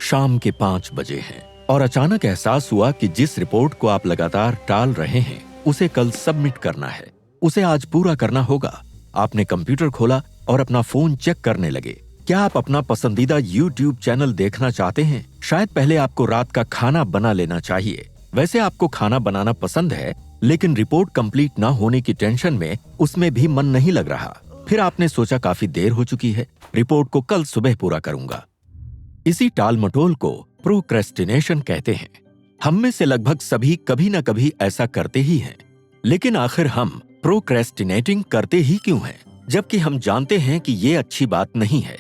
शाम के 5 बजे हैं और अचानक एहसास हुआ कि जिस रिपोर्ट को आप लगातार टाल रहे हैं उसे कल सबमिट करना है, उसे आज पूरा करना होगा। आपने कंप्यूटर खोला और अपना फोन चेक करने लगे। क्या आप अपना पसंदीदा YouTube चैनल देखना चाहते हैं? शायद पहले आपको रात का खाना बना लेना चाहिए। वैसे आपको खाना बनाना पसंद है, लेकिन रिपोर्ट कंप्लीट ना होने की टेंशन में उसमें भी मन नहीं लग रहा। फिर आपने सोचा काफी देर हो चुकी है, रिपोर्ट को कल सुबह पूरा करूंगा। इसी टाल मटोल को प्रोक्रेस्टिनेशन कहते हैं। हम में से लगभग सभी कभी न कभी ऐसा करते ही हैं। लेकिन आखिर हम प्रोक्रेस्टिनेटिंग करते ही क्यों हैं, जबकि हम जानते हैं कि ये अच्छी बात नहीं है।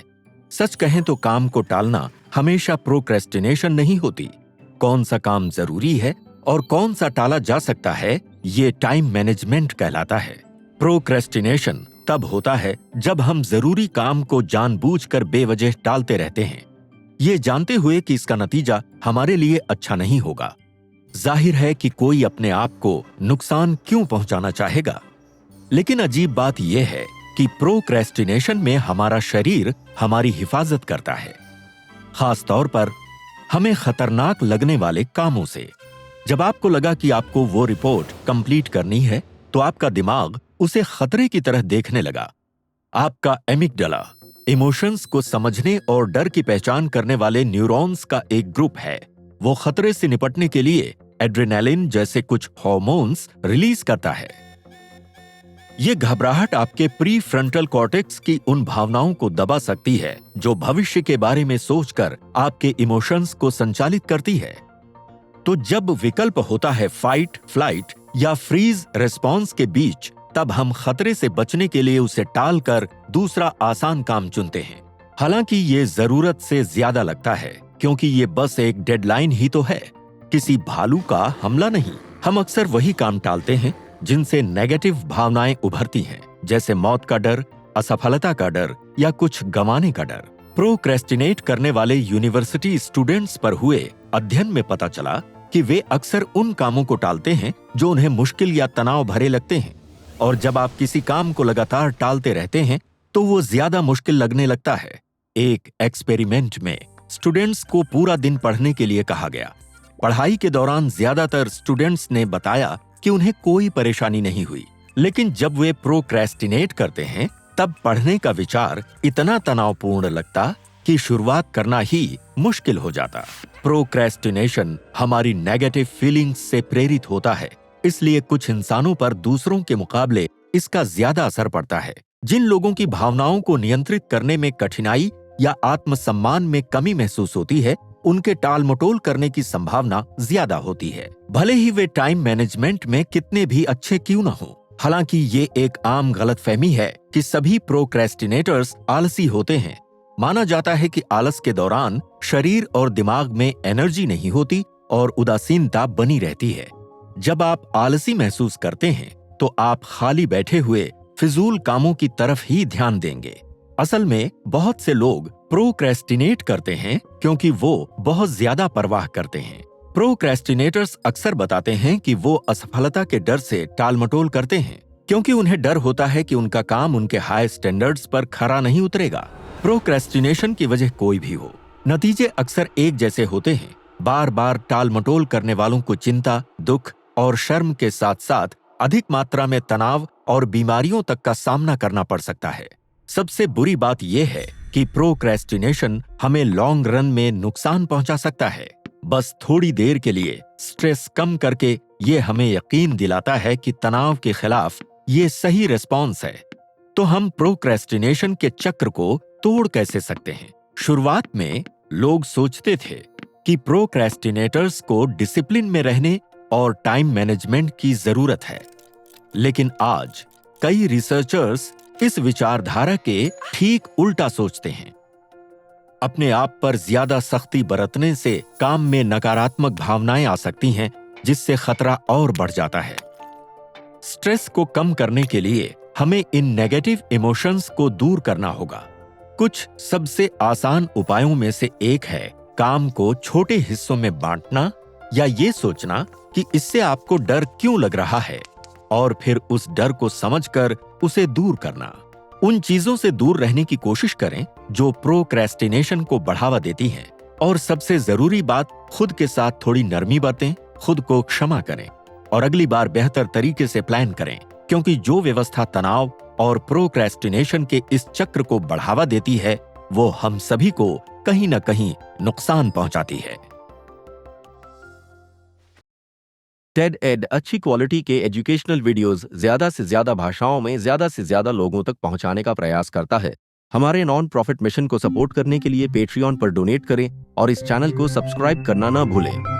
सच कहें तो काम को टालना हमेशा प्रोक्रेस्टिनेशन नहीं होती। कौन सा काम जरूरी है और कौन सा टाला जा सकता है, ये टाइम मैनेजमेंट कहलाता है। प्रोक्रेस्टिनेशन तब होता है जब हम जरूरी काम को जानबूझकर बेवजह टालते रहते हैं, ये जानते हुए कि इसका नतीजा हमारे लिए अच्छा नहीं होगा। जाहिर है कि कोई अपने आप को नुकसान क्यों पहुंचाना चाहेगा। लेकिन अजीब बात यह है कि प्रोक्रेस्टिनेशन में हमारा शरीर हमारी हिफाजत करता है, खास तौर पर हमें खतरनाक लगने वाले कामों से। जब आपको लगा कि आपको वो रिपोर्ट कंप्लीट करनी है, तो आपका दिमाग उसे खतरे की तरह देखने लगा। आपका एमिगडाला इमोशंस को समझने और डर की पहचान करने वाले न्यूरॉन्स का एक ग्रुप है। वो खतरे से निपटने के लिए एड्रेनालिन जैसे कुछ हार्मोन्स रिलीज करता है। ये घबराहट आपके प्री फ्रंटल कॉर्टेक्स की उन भावनाओं को दबा सकती है जो भविष्य के बारे में सोचकर आपके इमोशंस को संचालित करती है। तो जब विकल्प होता है फाइट, फ्लाइट या फ्रीज रिस्पॉन्स के बीच, तब हम खतरे से बचने के लिए उसे टालकर दूसरा आसान काम चुनते हैं। हालांकि ये जरूरत से ज्यादा लगता है, क्योंकि ये बस एक डेडलाइन ही तो है, किसी भालू का हमला नहीं। हम अक्सर वही काम टालते हैं जिनसे नेगेटिव भावनाएं उभरती हैं, जैसे मौत का डर, असफलता का डर या कुछ गंवाने का डर। प्रोक्रेस्टिनेट करने वाले यूनिवर्सिटी स्टूडेंट्स पर हुए अध्ययन में पता चला कि वे अक्सर उन कामों को टालते हैं जो उन्हें मुश्किल या तनाव भरे लगते हैं। और जब आप किसी काम को लगातार टालते रहते हैं तो वो ज्यादा मुश्किल लगने लगता है। एक एक्सपेरिमेंट में स्टूडेंट्स को पूरा दिन पढ़ने के लिए कहा गया। पढ़ाई के दौरान ज्यादातर स्टूडेंट्स ने बताया कि उन्हें कोई परेशानी नहीं हुई, लेकिन जब वे प्रोक्रेस्टिनेट करते हैं तब पढ़ने का विचार इतना तनावपूर्ण लगता कि शुरुआत करना ही मुश्किल हो जाता। प्रोक्रेस्टिनेशन हमारी नेगेटिव फीलिंग्स से प्रेरित होता है, इसलिए कुछ इंसानों पर दूसरों के मुकाबले इसका ज्यादा असर पड़ता है। जिन लोगों की भावनाओं को नियंत्रित करने में कठिनाई या आत्मसम्मान में कमी महसूस होती है, उनके टाल मटोल करने की संभावना ज्यादा होती है, भले ही वे टाइम मैनेजमेंट में कितने भी अच्छे क्यों न हो। हालांकि ये एक आम गलतफहमी है कि सभी प्रोक्रेस्टिनेटर्स आलसी होते हैं। माना जाता है कि आलस के दौरान शरीर और दिमाग में एनर्जी नहीं होती और उदासीनता बनी रहती है। जब आप आलसी महसूस करते हैं तो आप खाली बैठे हुए फिजूल कामों की तरफ ही ध्यान देंगे। असल में बहुत से लोग प्रोक्रेस्टिनेट करते हैं क्योंकि वो बहुत ज्यादा परवाह करते हैं। प्रोक्रेस्टिनेटर्स अक्सर बताते हैं कि वो असफलता के डर से टालमटोल करते हैं, क्योंकि उन्हें डर होता है कि उनका काम उनके हाई स्टैंडर्ड्स पर खरा नहीं उतरेगा। प्रोक्रेस्टिनेशन की वजह कोई भी हो, नतीजे अक्सर एक जैसे होते हैं। बार बार टालमटोल करने वालों को चिंता, दुख और शर्म के साथ साथ अधिक मात्रा में तनाव और बीमारियों तक का सामना करना पड़ सकता है। सबसे बुरी बात यह है कि प्रोक्रेस्टिनेशन हमें लॉन्ग रन में नुकसान पहुंचा सकता है। बस थोड़ी देर के लिए स्ट्रेस कम करके ये हमें यकीन दिलाता है कि तनाव के खिलाफ ये सही रिस्पॉन्स है। तो हम प्रोक्रेस्टिनेशन के चक्र को तोड़ कैसे सकते हैं? शुरुआत में लोग सोचते थे कि प्रोक्रेस्टिनेटर्स को डिसिप्लिन में रहने और टाइम मैनेजमेंट की जरूरत है, लेकिन आज कई रिसर्चर्स इस विचारधारा के ठीक उल्टा सोचते हैं। अपने आप पर ज्यादा सख्ती बरतने से काम में नकारात्मक भावनाएं आ सकती हैं, जिससे खतरा और बढ़ जाता है। स्ट्रेस को कम करने के लिए हमें इन नेगेटिव इमोशंस को दूर करना होगा। कुछ सबसे आसान उपायों में से एक है काम को छोटे हिस्सों में बांटना, या ये सोचना कि इससे आपको डर क्यों लग रहा है और फिर उस डर को समझकर उसे दूर करना। उन चीजों से दूर रहने की कोशिश करें जो प्रोक्रेस्टिनेशन को बढ़ावा देती हैं। और सबसे जरूरी बात, खुद के साथ थोड़ी नरमी बरतें, खुद को क्षमा करें और अगली बार बेहतर तरीके से प्लान करें, क्योंकि जो व्यवस्था तनाव और प्रोक्रेस्टिनेशन के इस चक्र को बढ़ावा देती है वो हम सभी को कहीं न कहीं नुकसान पहुंचाती है। टेड एड अच्छी क्वालिटी के एजुकेशनल वीडियोस ज्यादा से ज्यादा भाषाओं में ज्यादा से ज्यादा लोगों तक पहुंचाने का प्रयास करता है। हमारे नॉन प्रॉफिट मिशन को सपोर्ट करने के लिए पेट्रियन पर डोनेट करें और इस चैनल को सब्सक्राइब करना ना भूलें।